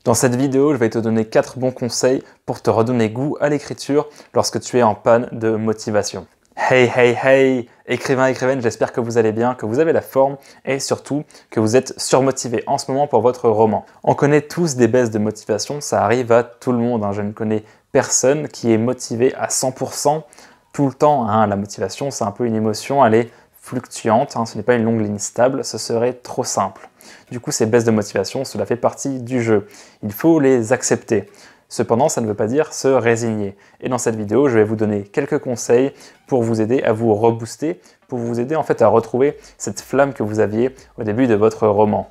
Dans cette vidéo, je vais te donner 4 bons conseils pour te redonner goût à l'écriture lorsque tu es en panne de motivation. Hey, hey, hey, écrivain, écrivaine, j'espère que vous allez bien, que vous avez la forme et surtout que vous êtes surmotivé en ce moment pour votre roman. On connaît tous des baisses de motivation, ça arrive à tout le monde. Je ne connais personne qui est motivé à 100% tout le temps. La motivation, c'est un peu une émotion, elle est fluctuante, ce n'est pas une longue ligne stable, ce serait trop simple. Du coup, ces baisses de motivation, cela fait partie du jeu. Il faut les accepter. Cependant, ça ne veut pas dire se résigner. Et dans cette vidéo, je vais vous donner quelques conseils pour vous aider à vous rebooster, pour vous aider en fait à retrouver cette flamme que vous aviez au début de votre roman.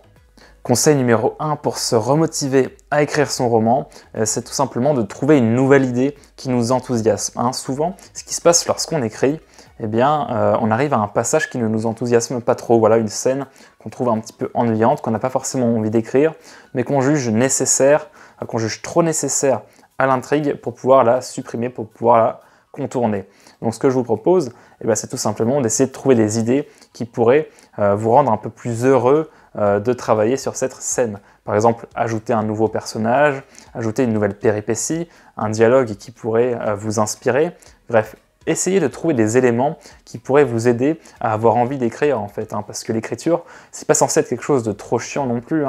Conseil numéro 1 pour se remotiver à écrire son roman, c'est tout simplement de trouver une nouvelle idée qui nous enthousiasme. Souvent, ce qui se passe lorsqu'on écrit, on arrive à un passage qui ne nous enthousiasme pas trop. Voilà une scène qu'on trouve un petit peu ennuyante, qu'on n'a pas forcément envie d'écrire, mais qu'on juge nécessaire, qu'on juge trop nécessaire à l'intrigue pour pouvoir la supprimer, pour pouvoir la contourner. Donc ce que je vous propose, c'est tout simplement d'essayer de trouver des idées qui pourraient vous rendre un peu plus heureux de travailler sur cette scène. Par exemple, ajouter un nouveau personnage, ajouter une nouvelle péripétie, un dialogue qui pourrait vous inspirer. Bref, essayez de trouver des éléments qui pourraient vous aider à avoir envie d'écrire en fait, parce que l'écriture, c'est pas censé être quelque chose de trop chiant non plus.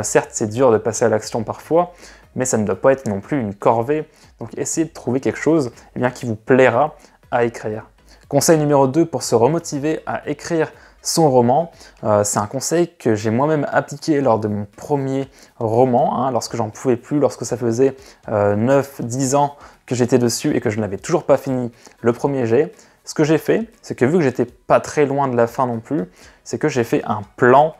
Certes, c'est dur de passer à l'action parfois, mais ça ne doit pas être non plus une corvée. Donc essayez de trouver quelque chose qui vous plaira à écrire. Conseil numéro 2 pour se remotiver à écrire son roman, c'est un conseil que j'ai moi-même appliqué lors de mon premier roman, lorsque j'en pouvais plus, lorsque ça faisait 9-10 ans que j'étais dessus et que je n'avais toujours pas fini le premier jet. Ce que j'ai fait, c'est que vu que j'étais pas très loin de la fin non plus, c'est que j'ai fait un plan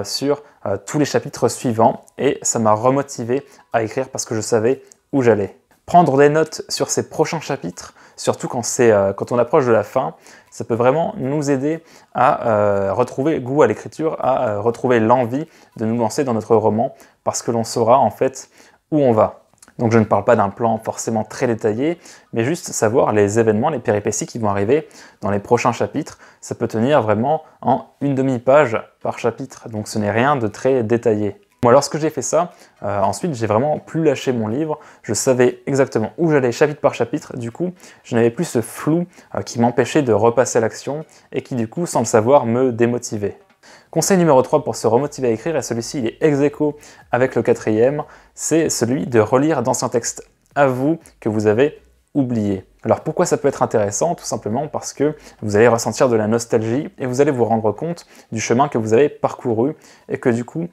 sur tous les chapitres suivants et ça m'a remotivé à écrire parce que je savais où j'allais. Prendre des notes sur ces prochains chapitres, surtout quand on approche de la fin, ça peut vraiment nous aider à retrouver goût à l'écriture, à retrouver l'envie de nous lancer dans notre roman, parce que l'on saura en fait où on va. Donc je ne parle pas d'un plan forcément très détaillé, mais juste savoir les événements, les péripéties qui vont arriver dans les prochains chapitres. Ça peut tenir vraiment en une demi-page par chapitre, donc ce n'est rien de très détaillé. Moi, lorsque j'ai fait ça, ensuite, j'ai vraiment plus lâché mon livre. Je savais exactement où j'allais chapitre par chapitre. Du coup, je n'avais plus ce flou qui m'empêchait de repasser à l'action et qui, du coup, sans le savoir, me démotivait. Conseil numéro 3 pour se remotiver à écrire, et celui-ci, il est ex-aequo avec le 4e, c'est celui de relire d'anciens textes à vous que vous avez oubliés. Alors pourquoi ça peut être intéressant? Tout simplement parce que vous allez ressentir de la nostalgie et vous allez vous rendre compte du chemin que vous avez parcouru et que du coup,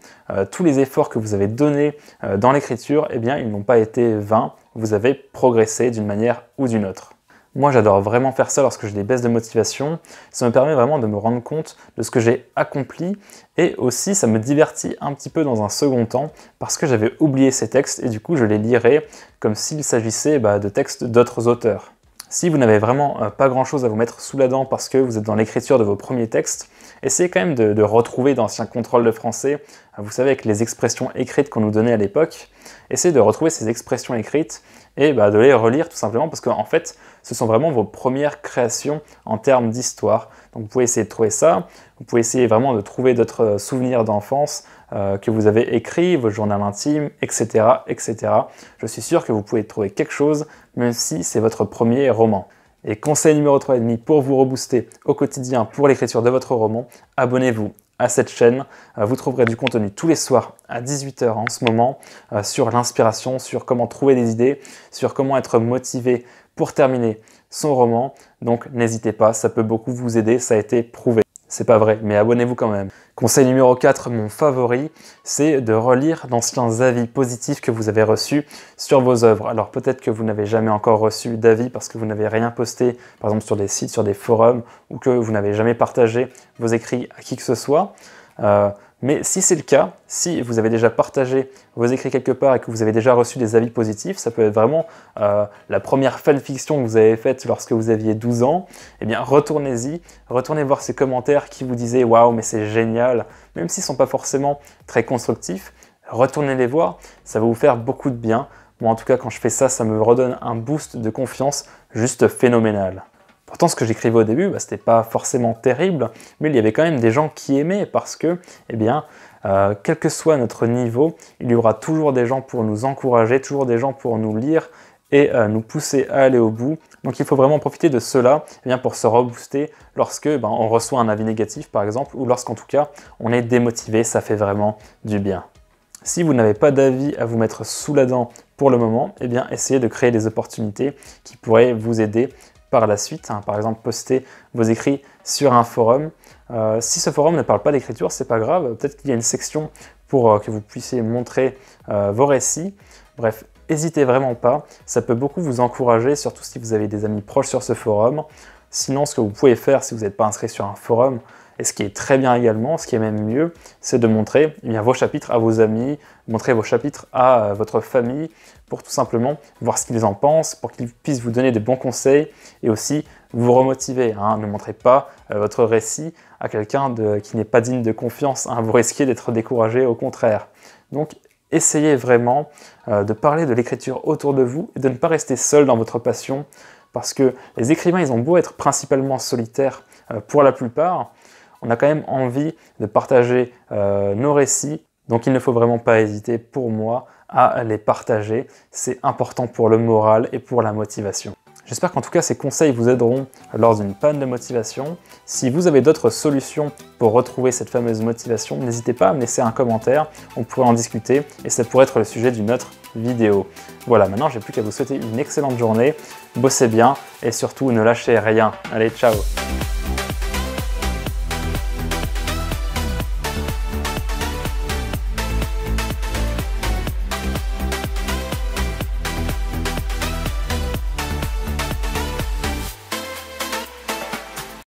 tous les efforts que vous avez donnés dans l'écriture, ils n'ont pas été vains, vous avez progressé d'une manière ou d'une autre. Moi, j'adore vraiment faire ça lorsque j'ai des baisses de motivation. Ça me permet vraiment de me rendre compte de ce que j'ai accompli et aussi ça me divertit un petit peu dans un second temps parce que j'avais oublié ces textes et du coup, je les lirai comme s'il s'agissait de textes d'autres auteurs. Si vous n'avez vraiment pas grand-chose à vous mettre sous la dent parce que vous êtes dans l'écriture de vos premiers textes, essayez quand même de retrouver d'anciens contrôles de français. Vous savez, avec les expressions écrites qu'on nous donnait à l'époque, essayez de retrouver ces expressions écrites et de les relire tout simplement parce qu'en fait, ce sont vraiment vos premières créations en termes d'histoire. Donc vous pouvez essayer de trouver ça, vous pouvez essayer vraiment de trouver d'autres souvenirs d'enfance que vous avez écrits, vos journaux intimes, etc., etc. Je suis sûr que vous pouvez trouver quelque chose, même si c'est votre premier roman. Et conseil numéro 3,5 pour vous rebooster au quotidien pour l'écriture de votre roman, abonnez-vous à cette chaîne. Vous trouverez du contenu tous les soirs à 18 h en ce moment sur l'inspiration, sur comment trouver des idées, sur comment être motivé pour terminer son roman. Donc n'hésitez pas, ça peut beaucoup vous aider, ça a été prouvé. C'est pas vrai, mais abonnez-vous quand même. Conseil numéro 4, mon favori, c'est de relire d'anciens avis positifs que vous avez reçus sur vos œuvres. Alors peut-être que vous n'avez jamais encore reçu d'avis parce que vous n'avez rien posté, par exemple sur des sites, sur des forums, ou que vous n'avez jamais partagé vos écrits à qui que ce soit. Mais si c'est le cas, si vous avez déjà partagé vos écrits quelque part et que vous avez déjà reçu des avis positifs, ça peut être vraiment la première fanfiction que vous avez faite lorsque vous aviez 12 ans, retournez-y, retournez voir ces commentaires qui vous disaient « Waouh, mais c'est génial !» Même s'ils ne sont pas forcément très constructifs, retournez les voir, ça va vous faire beaucoup de bien. Moi, en tout cas, quand je fais ça, ça me redonne un boost de confiance juste phénoménal. Pourtant, ce que j'écrivais au début, c'était pas forcément terrible, mais il y avait quand même des gens qui aimaient parce que, quel que soit notre niveau, il y aura toujours des gens pour nous encourager, toujours des gens pour nous lire et nous pousser à aller au bout. Donc il faut vraiment profiter de cela pour se rebooster lorsque on reçoit un avis négatif par exemple, ou lorsqu'en tout cas on est démotivé, ça fait vraiment du bien. Si vous n'avez pas d'avis à vous mettre sous la dent pour le moment, essayez de créer des opportunités qui pourraient vous aider par la suite. Par exemple, poster vos écrits sur un forum. Si ce forum ne parle pas d'écriture, c'est pas grave. Peut-être qu'il y a une section pour que vous puissiez montrer vos récits. Bref, n'hésitez vraiment pas. Ça peut beaucoup vous encourager, surtout si vous avez des amis proches sur ce forum. Sinon, ce que vous pouvez faire si vous n'êtes pas inscrit sur un forum, et ce qui est très bien également, ce qui est même mieux, c'est de montrer vos chapitres à vos amis, montrer vos chapitres à votre famille, pour tout simplement voir ce qu'ils en pensent, pour qu'ils puissent vous donner des bons conseils et aussi vous remotiver. Ne montrez pas votre récit à quelqu'un qui n'est pas digne de confiance. Vous risquez d'être découragé, au contraire. Donc, essayez vraiment de parler de l'écriture autour de vous et de ne pas rester seul dans votre passion, parce que les écrivains, ils ont beau être principalement solitaires pour la plupart, on a quand même envie de partager nos récits, donc il ne faut vraiment pas hésiter pour moi à les partager. C'est important pour le moral et pour la motivation. J'espère qu'en tout cas ces conseils vous aideront lors d'une panne de motivation. Si vous avez d'autres solutions pour retrouver cette fameuse motivation, n'hésitez pas à me laisser un commentaire, on pourrait en discuter et ça pourrait être le sujet d'une autre vidéo. Voilà, maintenant j'ai plus qu'à vous souhaiter une excellente journée, bossez bien et surtout ne lâchez rien. Allez, ciao!